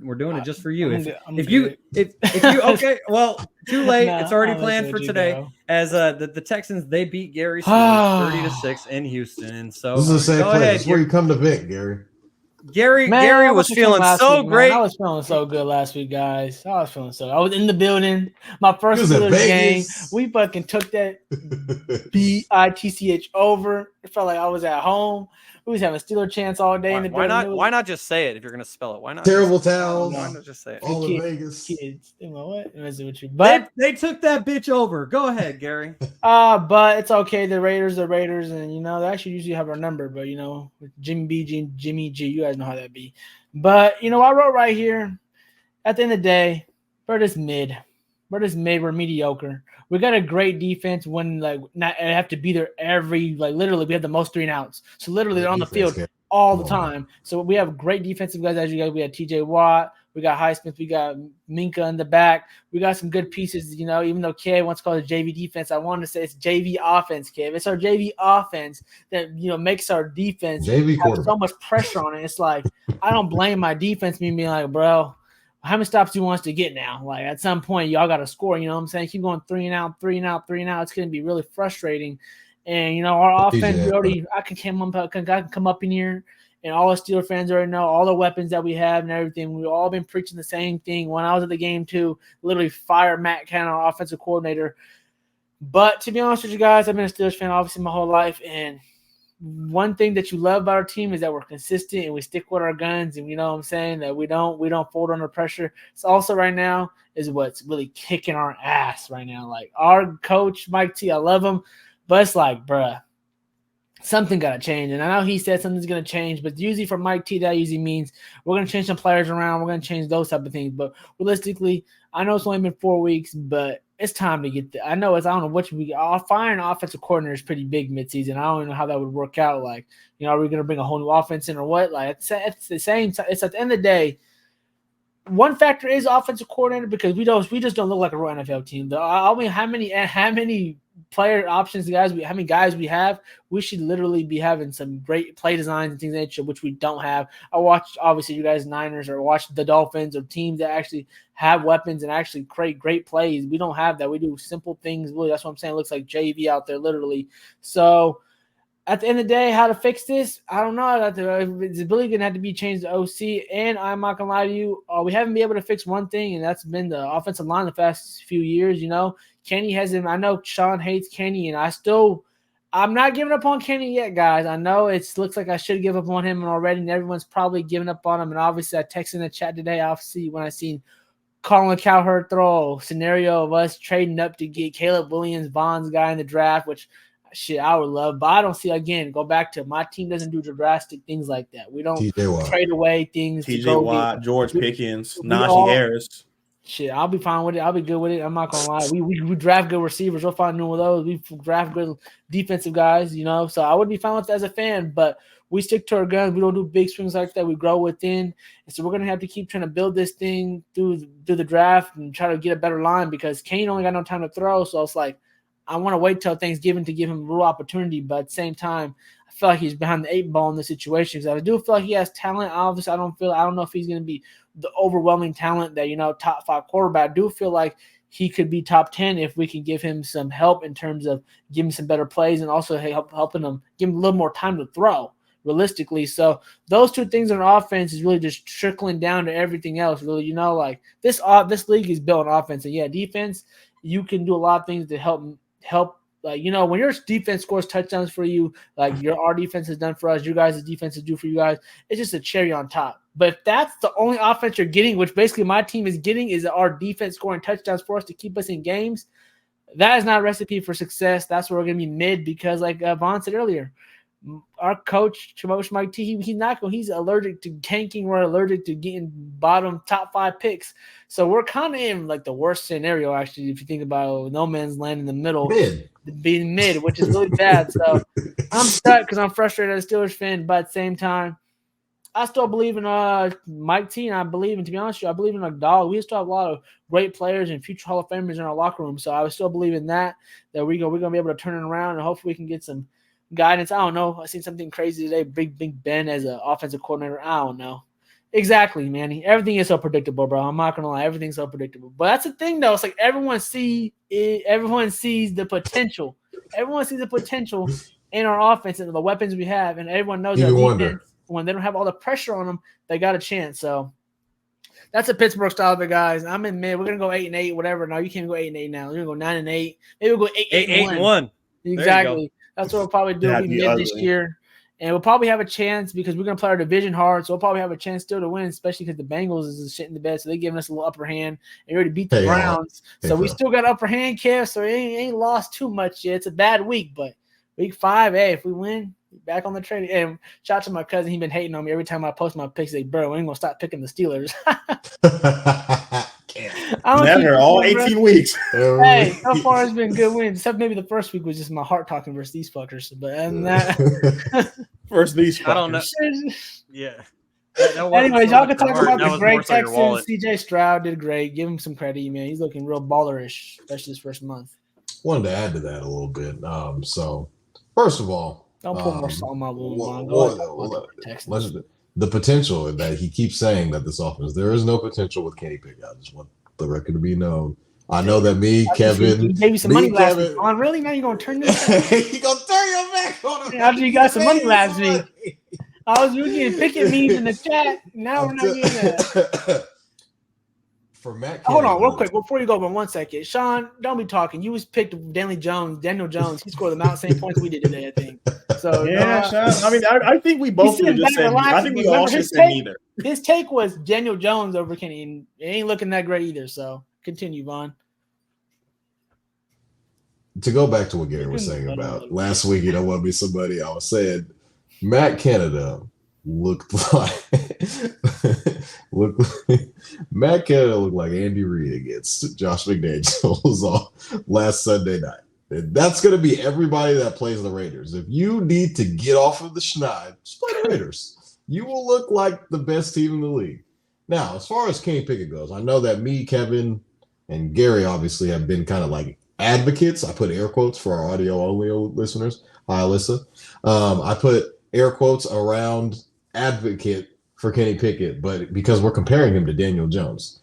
We're doing it just for you. I'm if you okay, well, too late. No, it's already I'll planned let for you today. go. As the Texans, they beat Garry Steelers 30-6 in Houston, and so This is a safe go place. ahead. This is where you come to vent, Gary. Gary I was wish I came feeling last so week, great. Man. I was feeling so good last week, guys. I was in the building. My first was in Steelers game. Vegas. We fucking took that BITCH over. It felt like I was at home. We was having Steeler chants all day in the building. Why not just say it if you're gonna spell it? Why not? Terrible towels. Why not just say it? All in Vegas. Kids. You know what? Messing with you. But they took that bitch over. Go ahead, Gary. But it's okay. The Raiders, and they actually usually have our number. But with Jimmy B, Jimmy G, you guys know how that be. But I wrote right here. At the end of the day, we're just mid. We're mediocre. We got a great defense when not have to be there every literally we have the most 3-and-outs. So literally they're on the field all the time. So we have great defensive guys as you guys. We have TJ Watt, we got Highsmith, we got Minka in the back. We got some good pieces, even though Kev wants to call it JV defense, I wanted to say it's JV offense, Kev. It's our JV offense that makes our defense have so much pressure on it. It's like I don't blame my defense me being like, bro, how many stops do you want us to get now? Like at some point, y'all got to score. You know what I'm saying? Keep going 3-and-out. It's going to be really frustrating. And our offense, I can come up in here, and all the Steeler fans already know all the weapons that we have and everything. We've all been preaching the same thing. When I was at the game too, literally fire Matt Cannon, our offensive coordinator. But to be honest with you guys, I've been a Steelers fan obviously my whole life, and one thing that you love about our team is that we're consistent and we stick with our guns, and that we don't fold under pressure. It's also right now is what's really kicking our ass right now. Like our coach Mike T, I love him, but it's like, bruh, something got to change. And I know he said something's going to change, but usually for Mike T, that usually means we're going to change some players around. We're going to change those type of things. But realistically, I know it's only been 4 weeks, but it's time to get I don't know which we firing an offensive coordinator is pretty big midseason. I don't know how that would work out. Like, are we going to bring a whole new offense in or what? Like, it's the same. It's at the end of the day. One factor is offensive coordinator because we just don't look like a real NFL team. I mean, how many player options how many guys we have? We should literally be having some great play designs and things like that, which we don't have. I watched obviously you guys Niners or watched the Dolphins or teams that actually have weapons and actually create great plays. We don't have that. We do simple things. Really, that's what I'm saying. It looks like JV out there literally. So at the end of the day, how to fix this? I don't know. It's really going to have to be changed to OC. And I'm not going to lie to you, we haven't been able to fix one thing, and that's been the offensive line the past few years. Kenny hasn't. I know Shaun hates Kenny, and I'm not giving up on Kenny yet, guys. I know it looks like I should give up on him already, and everyone's probably giving up on him. And obviously, I texted in the chat today, obviously, when I seen Colin Cowherd throw a scenario of us trading up to get Caleb Williams, Vaughn's guy in the draft, which – shit, I would love, but I don't see, again, go back to my team doesn't do drastic things like that. We don't trade away things. TJ Watt, George Pickens, Najee Harris. Shit, I'll be fine with it. I'll be good with it. I'm not going to lie. We draft good receivers. We'll find new of those. We draft good defensive guys, so I would be fine with that as a fan, but we stick to our guns. We don't do big swings like that. We grow within. And so we're going to have to keep trying to build this thing through the draft and try to get a better line because Kane only got no time to throw, so it's like, I want to wait till Thanksgiving to give him a real opportunity, but at the same time, I feel like he's behind the 8 ball in this situation. Because I do feel like he has talent. Obviously, I don't know if he's going to be the overwhelming talent that top 5 quarterback. I do feel like he could be top 10 if we can give him some help in terms of giving some better plays and also helping him give him a little more time to throw. Realistically, so those two things on offense is really just trickling down to everything else. Really, like this league is built on offense, and defense. You can do a lot of things to help. Like, when your defense scores touchdowns for you, like our defense has done for us, you guys' defense is due for you guys, it's just a cherry on top. But if that's the only offense you're getting, which basically my team is getting, is our defense scoring touchdowns for us to keep us in games, that is not a recipe for success. That's where we're going to be mid because, like Vaughn said earlier, our coach, Mike T, he's allergic to tanking. We're allergic to getting bottom top 5 picks. So we're kind of in like the worst scenario, actually, if you think about it, no man's land in the middle, being mid, which is really bad. So I'm stuck because I'm frustrated as a Steelers fan, but at the same time, I still believe in Mike T, and I believe in, to be honest with you, I believe in a dog. We still have a lot of great players and future Hall of Famers in our locker room. So I would still believe in that we're going to be able to turn it around, and hopefully we can get some guidance. I don't know. I seen something crazy today. Big Ben as an offensive coordinator. I don't know. Exactly, Manny. Everything is so predictable, bro. I'm not gonna lie, everything's so predictable. But that's the thing, though. It's like everyone sees the potential. Everyone sees the potential in our offense and the weapons we have, and everyone knows our defense. When they don't have all the pressure on them, they got a chance. So that's a Pittsburgh style of it, guys. I'm in mid. We're gonna go 8-8, whatever. No, you can't go 8-8 now. You're gonna go 9-8. Maybe we'll go 8-1. Exactly. That's what we'll probably do. We'll be mid this year. And we'll probably have a chance because we're going to play our division hard. So we'll probably have a chance still to win, especially because the Bengals is the shit in the bed. So they're giving us a little upper hand. And we already beat the Browns. So we still got upper hand, Kev. So it ain't lost too much yet. It's a bad week. But week 5, hey, if we win, back on the trade. And shout out to my cousin. He's been hating on me every time I post my picks. He's like, bro, we ain't going to stop picking the Steelers. Never, all 18 weeks. Hey, so far it's been good wins. Except maybe the first week was just my heart talking versus these fuckers. But that versus these fuckers. I don't know. Yeah. Anyways, y'all can talk about the great Texans. CJ Stroud did great. Give him some credit, man. He's looking real ballerish, especially this first month. Wanted to add to that a little bit. So, first of all, don't put more salt on my wound. The potential that he keeps saying that this offense, there is no potential with Kenny Pickett. I just want the record to be known. I know that Kevin, you gave me some money last week. On really? Now you're gonna turn this? You gonna turn your back on him? After you got some money last week, I was getting Pickett memes in the chat. Now we're not getting that. For Matt, hold on, real quick before you go, but 1 second, Shaun, don't be talking. You was picked Daniel Jones. He scored the same points we did today, I think. So yeah, Shaun. I mean, I think we both just said. I think we all should say neither. His take was Daniel Jones over Kenny, and it ain't looking that great either. So continue, Vaughn. To go back to what Garry was saying about last week, you know what? Be somebody I was saying, Matt Canada looked like Matt Canada looked like Andy Reid against Josh McDaniels on last Sunday night. And that's going to be everybody that plays the Raiders. If you need to get off of the schneid, just play the Raiders. You will look like the best team in the league. Now, as far as Kenny Pickett goes, I know that me, Kevin, and Garry obviously have been kind of like advocates. I put air quotes for our audio-only listeners. Hi, Alyssa. I put air quotes around advocate for Kenny Pickett, but because we're comparing him to Daniel Jones.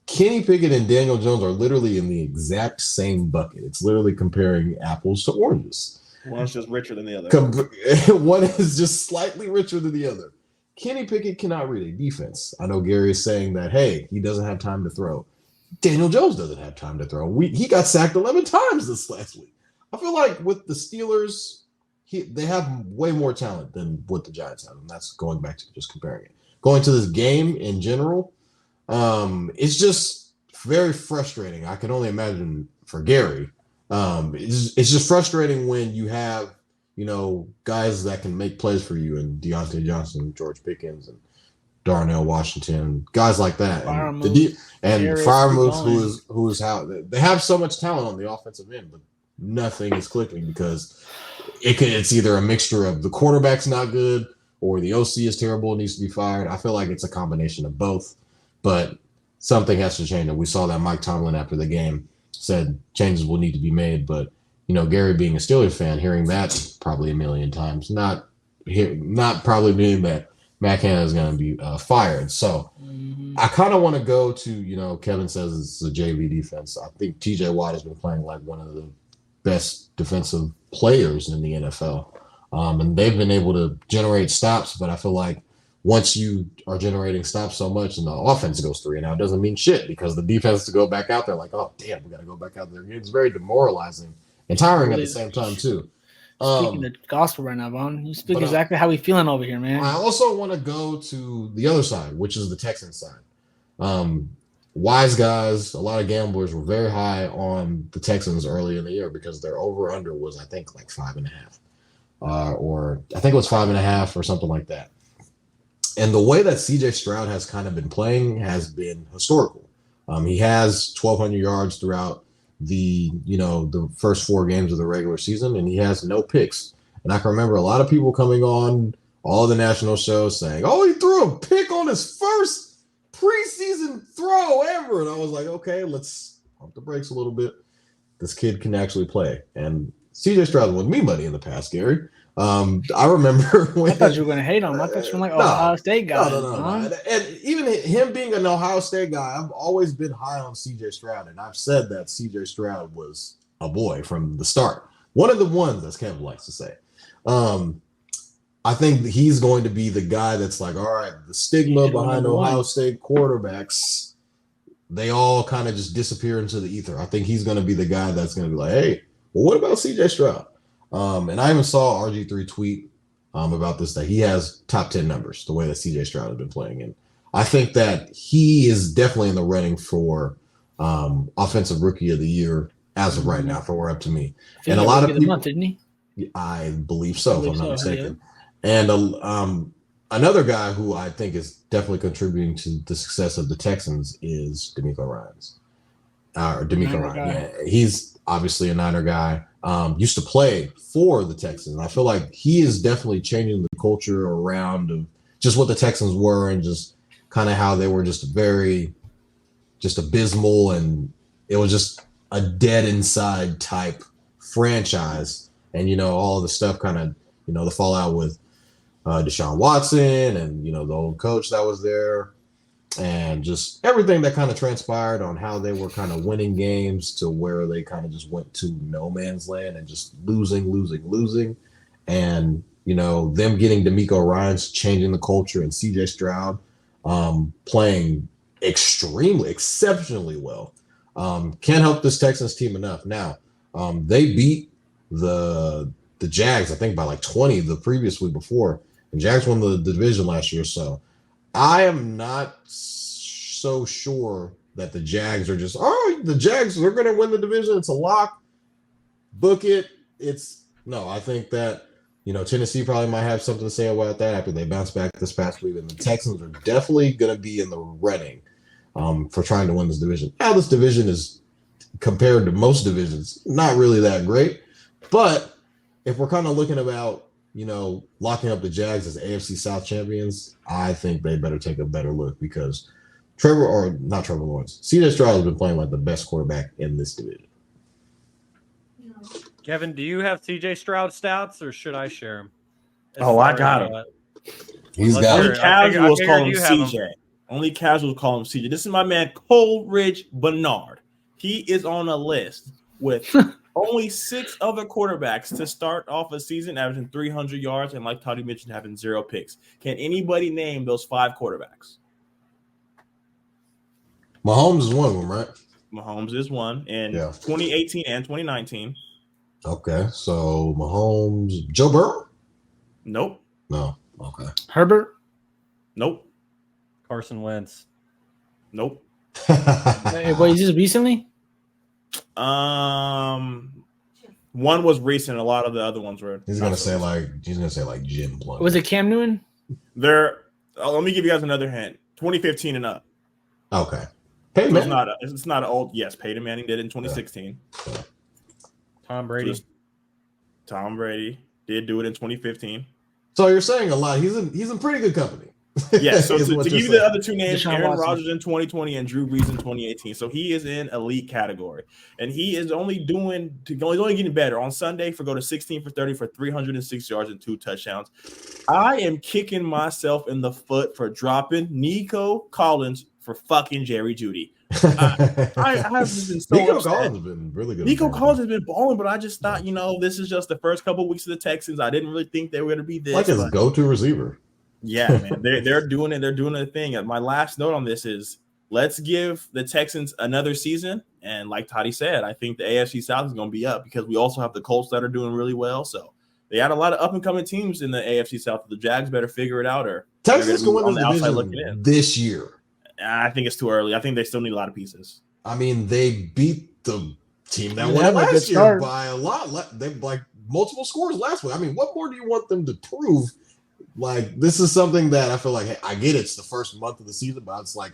Kenny Pickett and Daniel Jones are literally in the exact same bucket. It's literally comparing apples to oranges. One's just richer than the other. One is just slightly richer than the other. Kenny Pickett cannot read a defense. I know Garry is saying that, hey, he doesn't have time to throw. Daniel Jones doesn't have time to throw. He got sacked 11 times this last week. I feel like with the Steelers, they have way more talent than what the Giants have, and that's going back to just comparing it. Going to this game in general, it's just very frustrating. I can only imagine for Garry. It's just frustrating when you have, guys that can make plays for you, and Deontay Johnson, George Pickens, and Darnell Washington, guys like that, and Freiermuth, who is how they have so much talent on the offensive end, but nothing is clicking because it's either a mixture of the quarterback's not good or the OC is terrible and needs to be fired. I feel like it's a combination of both, but something has to change. And we saw that Mike Tomlin after the game said changes will need to be made. But, Garry being a Steelers fan, hearing that probably a million times, not probably meaning that Matt Canada is going to be fired. So I kind of want to go to, Kevin says it's a JV defense. I think TJ Watt has been playing like one of the best defensive players in the NFL. And they've been able to generate stops, but I feel like once you are generating stops so much and the offense goes 3-0, it doesn't mean shit because the defense to go back out there like, oh, damn, we got to go back out there. It's very demoralizing and tiring at the same time, too. Speaking the gospel right now, Vaughn. You speak exactly how we feeling over here, man. I also want to go to the other side, which is the Texans side. Wise guys, a lot of gamblers were very high on the Texans early in the year because their over-under was, I think, like 5.5. Or I think it was 5.5 or something like that. And the way that CJ Stroud has kind of been playing has been historical. He has 1,200 yards throughout the first 4 games of the regular season, and he has no picks. And I can remember a lot of people coming on all the national shows saying, oh, he threw a pick on his first preseason throw ever. And I was like, okay, let's pump the brakes a little bit. This kid can actually play. And CJ Stroud won me money in the past, Garry. I remember when I thought you were going to hate on him. I thought you were like Ohio State guy. No. And even him being an Ohio State guy, I've always been high on CJ Stroud, and I've said that CJ Stroud was a boy from the start. One of the ones, as Kevin likes to say. I think he's going to be the guy that's like, all right, the stigma behind Ohio State quarterbacks, they all kind of just disappear into the ether. I think he's going to be the guy that's going to be like, hey, well, what about CJ Stroud? And I even saw RG3 tweet about this, that he has top 10 numbers, the way that CJ Stroud has been playing. And I think that he is definitely in the running for offensive rookie of the year as of right now, for where up to me. And a lot of people, didn't he? I believe so, if I'm not mistaken. Yeah. And another guy who I think is definitely contributing to the success of the Texans is DeMeco Ryans. Yeah, he's obviously a Niner guy. Used to play for the Texans. I feel like he is definitely changing the culture around of just what the Texans were and just kind of how they were just abysmal, and it was just a dead inside type franchise. And, all of the stuff kind of, the fallout with Deshaun Watson and, the old coach that was there, and just everything that kind of transpired on how they were kind of winning games to where they kind of just went to no man's land and just losing. And, them getting DeMeco Ryans, changing the culture, and CJ Stroud playing exceptionally well. Can't help this Texans team enough. Now, they beat the Jags, I think, by like 20 the previous week before. And Jags won the division last year, so I am not so sure that the Jags are just, the Jags, they're going to win the division. It's a lock. Book it. I think that, Tennessee probably might have something to say about that after they bounce back this past week. And the Texans are definitely going to be in the running for trying to win this division. Now, this division is, compared to most divisions, not really that great. But if we're kind of looking about, locking up the Jags as AFC South champions, I think they better take a better look, because CJ Stroud has been playing like the best quarterback in this division. Kevin, do you have CJ Stroud stats, or should I share them? I got him. He's got Only casuals call him CJ. Him. Only casuals call him CJ. This is my man Coleridge Bernard. He is on a list with only 6 other quarterbacks to start off a season averaging 300 yards and, like Toddy mentioned, having 0 picks. Can anybody name those 5 quarterbacks? Mahomes is one of them, right? Mahomes is one in 2018 and 2019. Okay, so Mahomes, Joe Burrow? Nope. No. Okay. Herbert? Nope. Carson Wentz? Nope. Wait, is this recently? One was recent. A lot of the other ones were. He's gonna say like Jim Plum. Was it Cam Newton? Let me give you guys another hint. 2015 and up. Okay. Peyton Manning. It's not an old. Yes, Peyton Manning did it in 2016. Yeah. Tom Brady. Tom Brady did do it in 2015. So you're saying a lot. He's in pretty good company. Yeah. So to give you the other 2 names, Deshaun Aaron Watson. Rodgers in 2020 and Drew Brees in 2018. So he is in elite category, and he is only getting better. On Sunday, go to 16 for 30 for 306 yards and 2 touchdowns. I am kicking myself in the foot for dropping Nico Collins for fucking Jerry Jeudy. I have been so Nico upset. Collins has been really good. Nico Collins has been balling, but I just thought, this is just the first couple of weeks of the Texans. I didn't really think they were going to be this. Like his go-to receiver. Yeah, man, they're doing it. They're doing their thing. My last note on this is, let's give the Texans another season. And like Toddy said, I think the AFC South is going to be up, because we also have the Colts that are doing really well. So they had a lot of up-and-coming teams in the AFC South. The Jags better figure it out, or Texans can win the division this year. I think it's too early. I think they still need a lot of pieces. I mean, they beat the team that won last year by a lot. They like multiple scores last week. I mean, what more do you want them to prove? Like, this is something that I feel like, hey, I get it's the first month of the season, but it's like,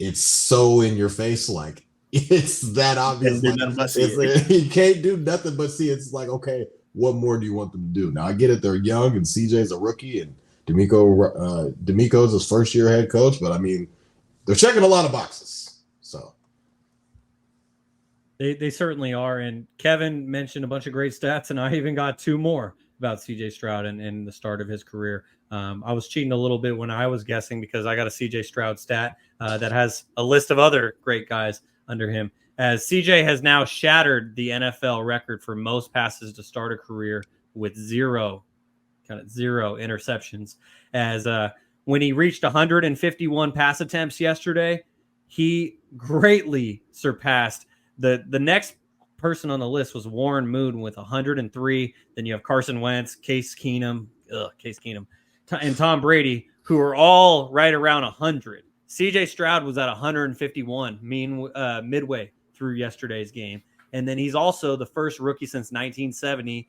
it's so in your face. Like, it's that obvious. You can't do nothing but see. It's like, okay, what more do you want them to do? Now, I get it. They're young, and CJ's a rookie, and DeMeco's his first-year head coach. But, I mean, they're checking a lot of boxes. So They certainly are. And Kevin mentioned a bunch of great stats, and I even got 2 more. about CJ Stroud and the start of his career. I was cheating a little bit when I was guessing because I got a CJ Stroud stat that has a list of other great guys under him. As CJ has now shattered the NFL record for most passes to start a career with zero interceptions. As when he reached 151 pass attempts yesterday, he greatly surpassed the next person on the list was Warren Moon with 103. Then you have Carson Wentz, Case Keenum, and Tom Brady, who are all right around 100. CJ Stroud was at 151 midway through yesterday's game. And then he's also the first rookie since 1970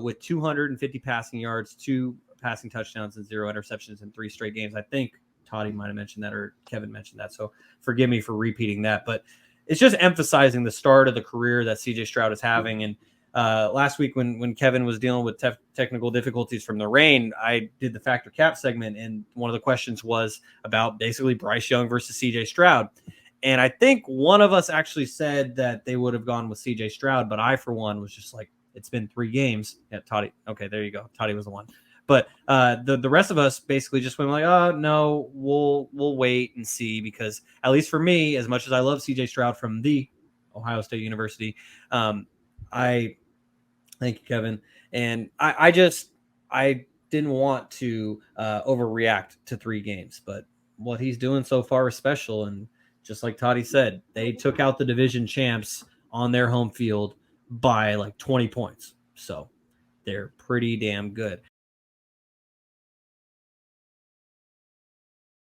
with 250 passing yards, 2 passing touchdowns, and 0 interceptions in 3 straight games. I think Toddy might have mentioned that, or Kevin mentioned that. So forgive me for repeating that. But it's just emphasizing the start of the career that CJ Stroud is having. And last week when Kevin was dealing with technical difficulties from the rain, I did the Factor Cap segment, and one of the questions was about basically Bryce Young versus CJ Stroud. And I think one of us actually said that they would have gone with CJ Stroud, but I, for one, was just like, it's been 3 games. Yeah, Toddy. Okay, there you go. Toddy was the one. But the rest of us basically just went like, oh, no, we'll wait and see, because at least for me, as much as I love CJ Stroud from the Ohio State University, I thank you, Kevin. And I didn't want to overreact to 3 games, but what he's doing so far is special. And just like Toddy said, they took out the division champs on their home field by like 20 points. So they're pretty damn good.